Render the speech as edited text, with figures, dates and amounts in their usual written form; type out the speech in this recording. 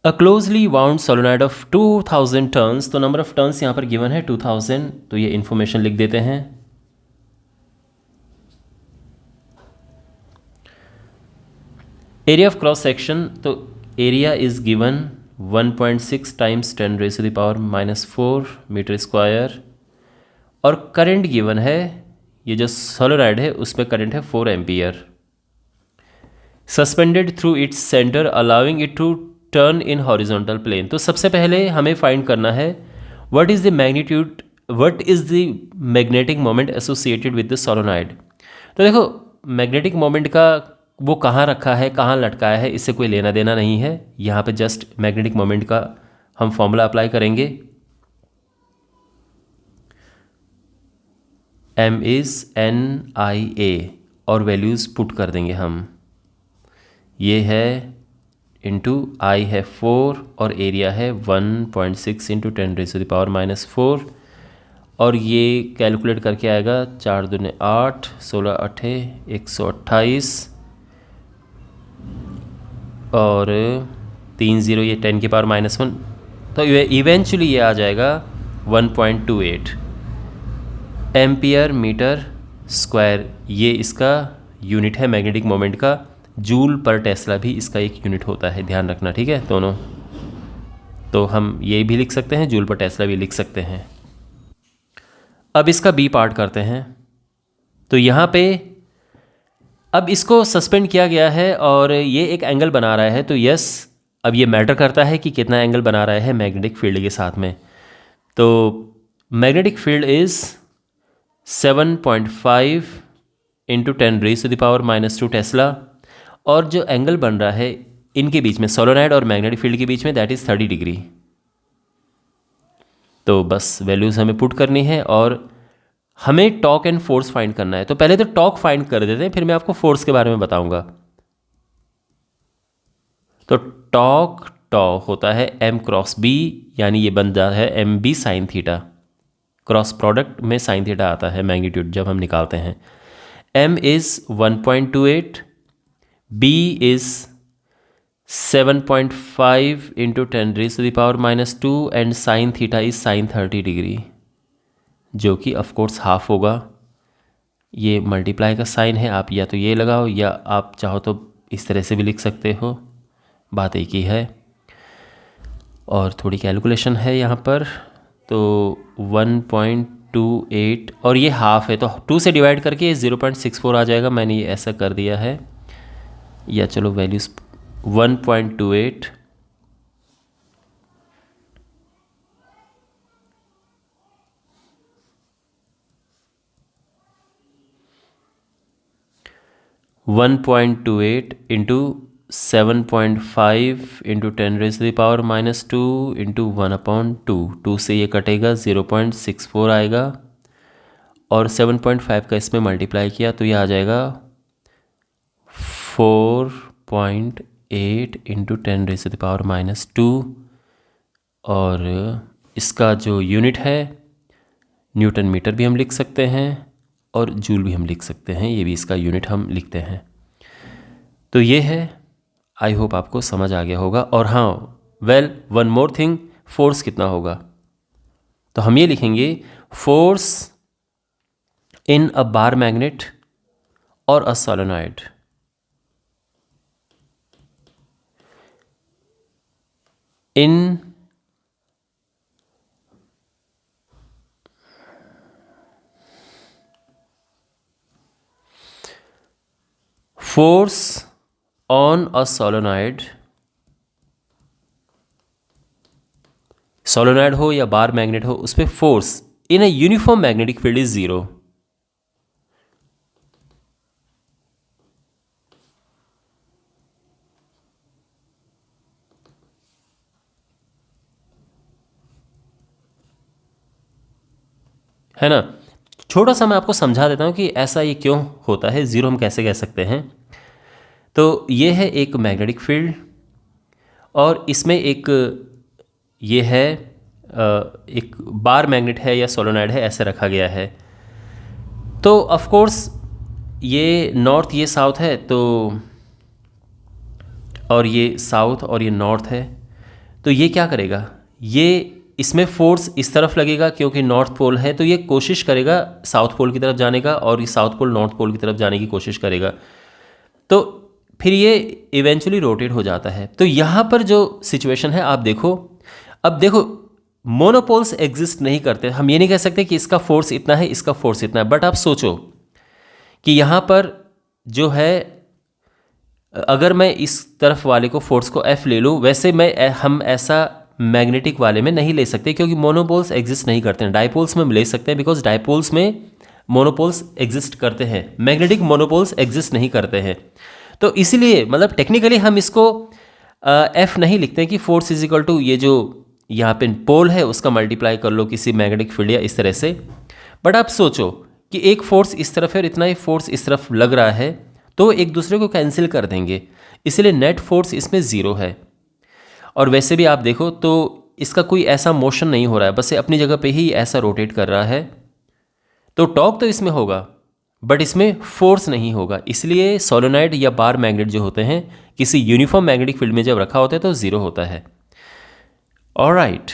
A closely wound solenoid of 2000 turns, तो number of turns यहाँ पर गिवन है 2000, तो ये इन्फॉर्मेशन लिख देते हैं। एरिया ऑफ क्रॉस सेक्शन, तो area is given 1.6 times 10⁻⁻⁴ metre square, और करंट गिवन है, ये जो सोलोनाइड है उसमें करंट है 4 ampere. Suspended through its centre allowing it to turn in horizontal plane, तो सबसे पहले हमें फाइंड करना है what is the magnitude, what is the magnetic moment associated with the solenoid. तो देखो मैग्नेटिक मोमेंट का वो कहाँ रखा है, कहाँ लटकाया है, इससे कोई लेना देना नहीं है। यहाँ पे जस्ट मैग्नेटिक मोमेंट का हम फॉर्मूला अप्लाई करेंगे। m इज़ NIA और वैल्यूज़ पुट कर देंगे हम। ये है इंटू आई है 4 और एरिया है 1.6 इंटू 10⁻⁻⁴, और ये कैलकुलेट करके आएगा 4 दूने 8, 16 8 128, और 3 0 ये 10⁻⁻⁻1, तो इवेंचुअली ये आ जाएगा 1.28 एम्पियर मीटर स्क्वायर। ये इसका यूनिट है मैग्नेटिक मोमेंट का। जूल पर टेस्ला भी इसका एक यूनिट होता है, ध्यान रखना, ठीक है दोनों। तो हम ये भी लिख सकते हैं, जूल पर टेस्ला भी लिख सकते हैं। अब इसका बी पार्ट करते हैं। तो यहाँ पे अब इसको सस्पेंड किया गया है और ये एक एंगल बना रहा है, तो यस अब ये मैटर करता है कि कितना एंगल बना रहा है मैग्नेटिक फील्ड के साथ में। तो magnetic field is 7.5 into 10⁻⁻² Tesla, और जो एंगल बन रहा है इनके बीच में, सोलोनाइड और मैग्नेटिक फील्ड के बीच में, दैट इज़ 30 डिग्री। तो बस वैल्यूज़ हमें पुट करनी है और हमें टॉर्क एंड फोर्स फाइंड करना है। तो पहले तो टॉर्क फाइंड कर देते हैं, फिर मैं आपको फोर्स के बारे में बताऊंगा। तो टॉर्क होता है m क्रॉस b, यानी ये बन जाता है mb sine theta. Cross product में साइन थीटा आता है मैग्नीट्यूड जब हम निकालते हैं। m is 1.28, b is 7.5 into 10⁻⁻² and sine theta is sine 30 degree, जो कि ऑफ कोर्स हाफ होगा। ये मल्टीप्लाई का साइन है, आप या तो ये लगाओ या आप चाहो तो इस तरह से भी लिख सकते हो, बात एक ही है। और थोड़ी कैलकुलेशन है यहाँ पर, तो 1.28 और ये हाफ है, तो 2 से डिवाइड करके 0.64 आ जाएगा। मैंने ये ऐसा कर दिया है, या चलो वैल्यूज़ 1.28 1.28 इंटू 7.5 इंटू 10⁻⁻² इंटू 1/2, 2 से ये कटेगा 0.64 आएगा, और 7.5 का इसमें मल्टीप्लाई किया तो ये आ जाएगा 4.8 इंटू 10⁻⁻², और इसका जो यूनिट है न्यूटन मीटर भी हम लिख सकते हैं और जूल भी हम लिख सकते हैं, ये भी इसका यूनिट हम लिखते हैं। तो ये है, आई होप आपको समझ आ गया होगा। और हाँ, well one more thing, force कितना होगा, तो हम ये लिखेंगे force in a bar magnet और a solenoid. In force on a solenoid, solenoid हो या बार मैग्नेट हो, उस पर force in a uniform magnetic field is 0। है ना। छोटा सा मैं आपको समझा देता हूँ कि ऐसा ये क्यों होता है, ज़ीरो हम कैसे कह सकते हैं। तो ये है एक मैग्नेटिक फील्ड, और इसमें एक ये है एक बार मैग्नेट है या सोलेनॉइड है, ऐसे रखा गया है। तो ऑफ कोर्स ये नॉर्थ, ये साउथ है, तो और ये साउथ और ये नॉर्थ है। तो ये क्या करेगा, ये इसमें फोर्स इस तरफ लगेगा क्योंकि नॉर्थ पोल है, तो ये कोशिश करेगा साउथ पोल की तरफ जाने का, और ये साउथ पोल नॉर्थ पोल की तरफ जाने की कोशिश करेगा, तो फिर ये इवेंचुअली रोटेट हो जाता है। तो यहाँ पर जो सिचुएशन है आप देखो, अब देखो मोनोपोल्स एग्जिस्ट नहीं करते, हम ये नहीं कह सकते कि इसका फोर्स इतना है इसका फोर्स इतना है, बट आप सोचो कि यहाँ पर जो है, अगर मैं इस तरफ वाले को फोर्स को F ले लूँ, वैसे हम ऐसा मैग्नेटिक वाले में नहीं ले सकते क्योंकि मोनोपोल्स एग्जिस्ट नहीं करते हैं। डाइपोल्स में हम ले सकते हैं बिकॉज डाइपोल्स में मोनोपोल्स एग्जिस्ट करते हैं, मैग्नेटिक मोनोपोल्स एग्जिस्ट नहीं करते हैं। तो इसीलिए मतलब टेक्निकली हम इसको F नहीं लिखते हैं कि फोर्स इज इक्वल टू ये जो यहाँ पे पोल है उसका मल्टीप्लाई कर लो किसी मैग्नेटिक फील्ड या इस तरह से। बट आप सोचो कि एक फोर्स इस तरफ है और इतना ही फोर्स इस तरफ लग रहा है, तो एक दूसरे को कैंसिल कर देंगे, इसलिए नेट फोर्स इसमें ज़ीरो है। और वैसे भी आप देखो तो इसका कोई ऐसा मोशन नहीं हो रहा है, बस ये अपनी जगह पे ही ऐसा रोटेट कर रहा है। तो टॉर्क तो इसमें होगा बट इसमें फोर्स नहीं होगा, इसलिए सोलेनॉइड या बार मैग्नेट जो होते हैं किसी यूनिफॉर्म मैग्नेटिक फील्ड में जब रखा होता है तो ज़ीरो होता है। ऑलराइट।